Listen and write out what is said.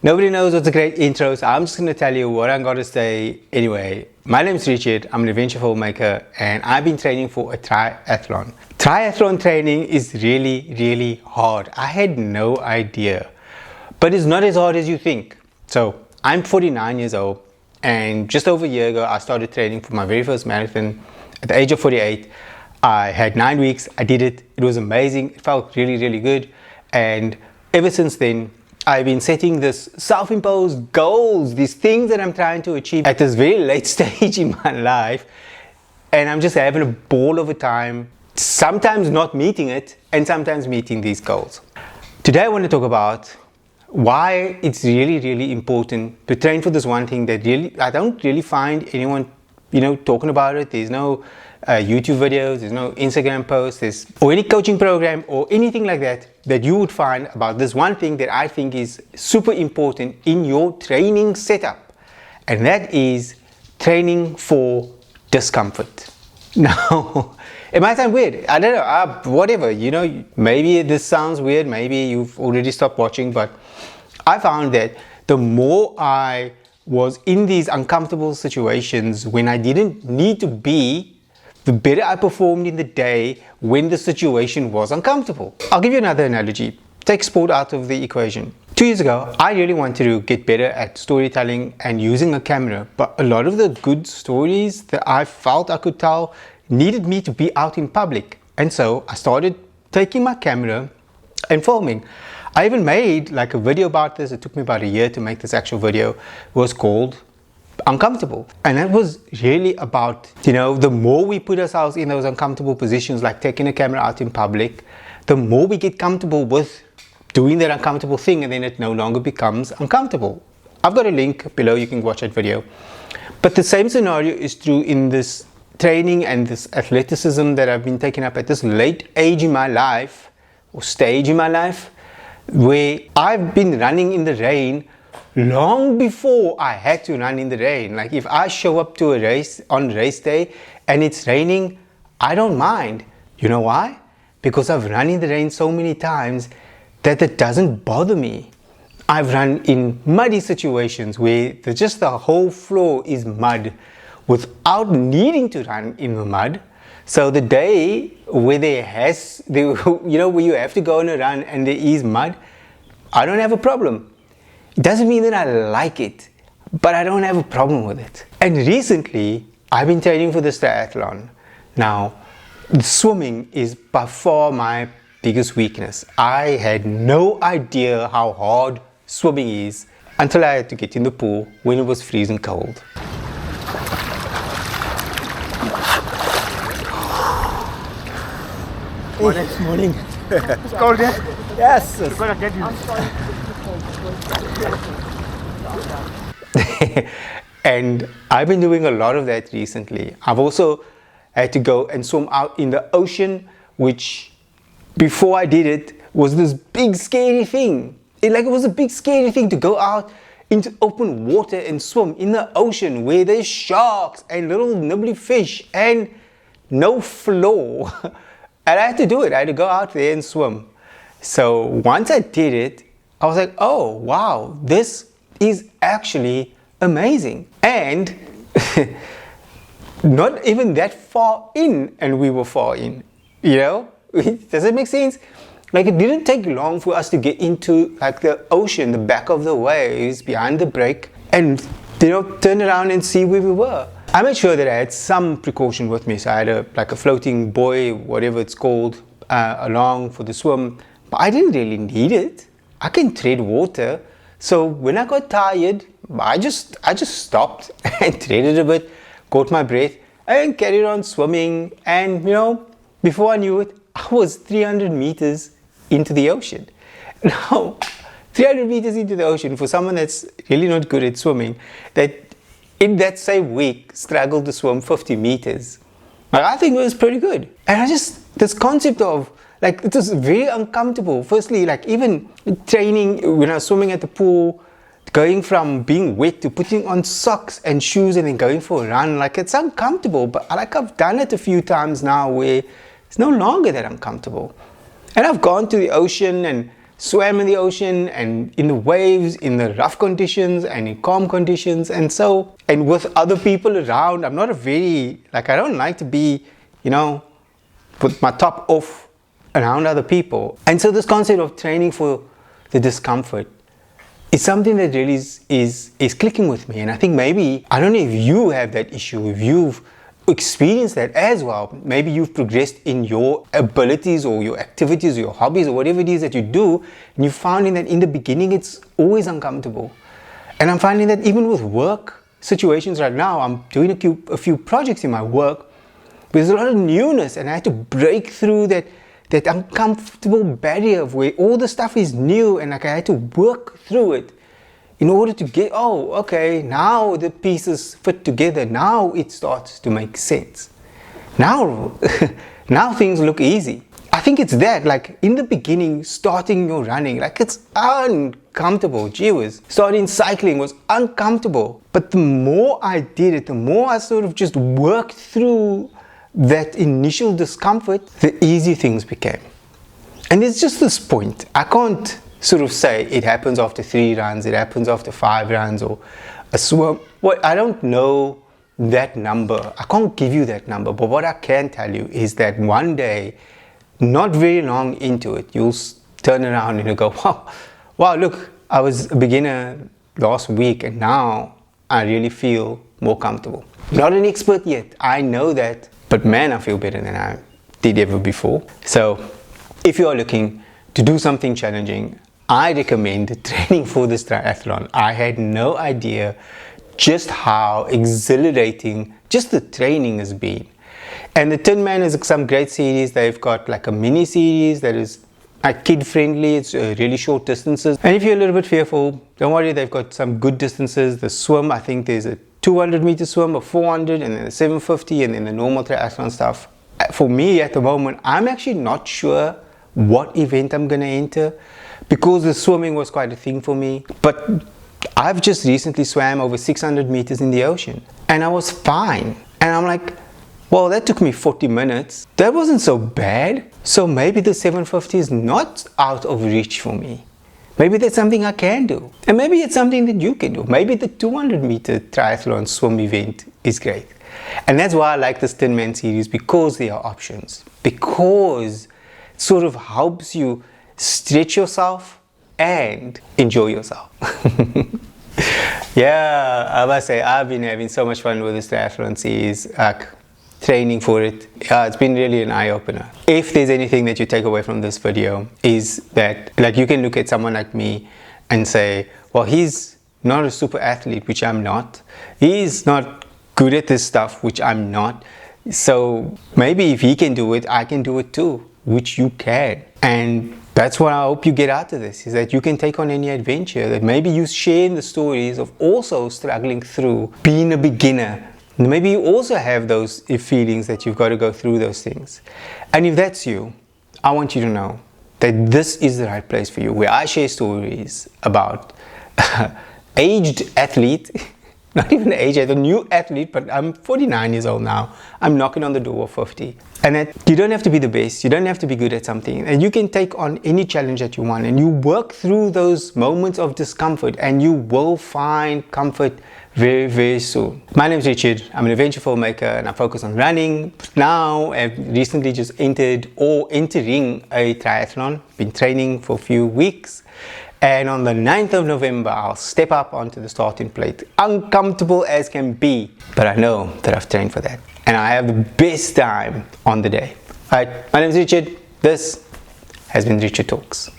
Nobody knows what's a great intro, so I'm just going to tell you what I'm going to say anyway. My name is Richard, I'm an adventure filmmaker, and I've been training for a triathlon. Triathlon training is really hard. I had no idea, but it's not as hard as you think. So I'm 49 years old, and just over a year ago I started training for my very first marathon at the age of 48. I had 9 weeks, I did it, it was amazing, it felt really good, and ever since then I've been setting this self-imposed goals, these things that I'm trying to achieve at this very late stage in my life, and I'm just having a ball of a time, sometimes not meeting it and sometimes meeting these goals. Today I want to talk about why it's really important to train for this one thing that I don't really find anyone talking about it. There's no YouTube videos, there's no Instagram posts, or any coaching program or anything like that you would find about this one thing that I think is super important in your training setup, and that is training for discomfort. Now, it might sound weird, I don't know, whatever, maybe this sounds weird, maybe you've already stopped watching, but I found that the more I was in these uncomfortable situations when I didn't need to be, the better I performed in the day when the situation was uncomfortable. I'll give you another analogy. Take sport out of the equation. 2 years ago, I really wanted to get better at storytelling and using a camera, but a lot of the good stories that I felt I could tell needed me to be out in public. And so I started taking my camera and filming. I even made like a video about this. It took me about a year to make this actual video. It was called Uncomfortable, and that was really about the more we put ourselves in those uncomfortable positions, like taking a camera out in public, the more we get comfortable with doing that uncomfortable thing, and then it no longer becomes uncomfortable. I've got a link below, you can watch that video. But the same scenario is true in this training and this athleticism that I've been taking up at this late age in my life, or stage in my life, where I've been running in the rain long before I had to run in the rain. Like if I show up to a race on race day and it's raining, I don't mind. You know why? Because I've run in the rain so many times that it doesn't bother me. I've run in muddy situations where just the whole floor is mud without needing to run in the mud. So the day where where you have to go on a run and there is mud, I don't have a problem. It doesn't mean that I like it, but I don't have a problem with it. And recently, I've been training for this triathlon. Now, swimming is by far my biggest weakness. I had no idea how hard swimming is until I had to get in the pool when it was freezing cold. Morning. It's cold, yeah? Yes. You're gonna get you. And I've been doing a lot of that recently. I've also had to go and swim out in the ocean, which before I did it was this big scary thing. It was a big scary thing to go out into open water and swim in the ocean where there's sharks and little nibbly fish and no floor. And I had to do it. I had to go out there and swim. So once I did it, I was like, oh wow, this is actually amazing. And not even that far in, and we were far in, Does it make sense? Like it didn't take long for us to get into like the ocean, the back of the waves, behind the break, and turn around and see where we were. I made sure that I had some precaution with me. So I had a floating buoy, whatever it's called, along for the swim. But I didn't really need it. I can tread water. So when I got tired, I just stopped and treaded a bit, caught my breath, and carried on swimming. And before I knew it, I was 300 meters into the ocean. Now, 300 meters into the ocean for someone that's really not good at swimming, that in that same week struggled to swim 50 meters. I think it was pretty good. And this concept of it was very uncomfortable. Firstly, even training, when I was swimming at the pool, going from being wet to putting on socks and shoes and then going for a run, it's uncomfortable. But I've done it a few times now where it's no longer that uncomfortable. And I've gone to the ocean and swam in the ocean and in the waves, in the rough conditions and in calm conditions, and with other people around. I'm not I don't like to be, with my top off around other people. And so this concept of training for the discomfort is something that really is clicking with me. And I think maybe, I don't know if you have that issue, if you've experienced that as well. Maybe you've progressed in your abilities or your activities or your hobbies or whatever it is that you do, and you found that in the beginning it's always uncomfortable. And I'm finding that even with work situations right now, I'm doing a few projects in my work. There's a lot of newness, and I had to break through that uncomfortable barrier of where all the stuff is new, and I had to work through it in order to get, okay, now the pieces fit together. Now it starts to make sense. Now things look easy. I think it's that, in the beginning, starting your running, it's uncomfortable. Gee whiz. Starting cycling was uncomfortable. But the more I did it, the more I sort of just worked through that initial discomfort, the easier things became. And there's just this point. I can't sort of say it happens after 3 runs, it happens after 5 runs, or a swim. Well, I don't know that number. I can't give you that number. But what I can tell you is that one day, not very long into it, you'll turn around and you'll go, wow, look, I was a beginner last week and now I really feel more comfortable. Not an expert yet, I know that, but man, I feel better than I did ever before. So if you are looking to do something challenging, I recommend training for this triathlon. I had no idea just how exhilarating just the training has been. And the Tin Man is some great series. They've got a mini series that is kid friendly. It's really short distances. And if you're a little bit fearful, don't worry, they've got some good distances. The swim, I think there's a 200 meter swim, a 400, and then a 750, and then the normal triathlon stuff. For me at the moment, I'm actually not sure what event I'm going to enter, because the swimming was quite a thing for me. But I've just recently swam over 600 meters in the ocean and I was fine. And I'm like, well, that took me 40 minutes. That wasn't so bad. So maybe the 750 is not out of reach for me. Maybe that's something I can do. And maybe it's something that you can do. Maybe the 200 meter triathlon swim event is great. And that's why I like this Tin Man series, because there are options. Because it sort of helps you stretch yourself and enjoy yourself. Yeah, I must say, I've been having so much fun with this triathlon series, training for it. Yeah, it's been really an eye-opener. If there's anything that you take away from this video, is that you can look at someone like me and say, well, he's not a super athlete, which I'm not. He's not good at this stuff, which I'm not. So maybe if he can do it, I can do it too, which you can. And that's what I hope you get out of this, is that you can take on any adventure, that maybe you share in the stories of also struggling through being a beginner. Maybe you also have those feelings that you've got to go through those things. And if that's you, I want you to know that this is the right place for you, where I share stories about aged athlete, not even age, a new athlete, but I'm 49 years old now. I'm knocking on the door of 50. And that you don't have to be the best, you don't have to be good at something, and you can take on any challenge that you want, and you work through those moments of discomfort, and you will find comfort very, very soon. My name is Richard. I'm an adventure filmmaker, and I focus on running. Now I've recently just entering a triathlon. Been training for a few weeks. And on the 9th of November, I'll step up onto the starting plate. Uncomfortable as can be, but I know that I've trained for that. And I have the best time on the day. Alright, my name is Richard. This has been Richard Talks.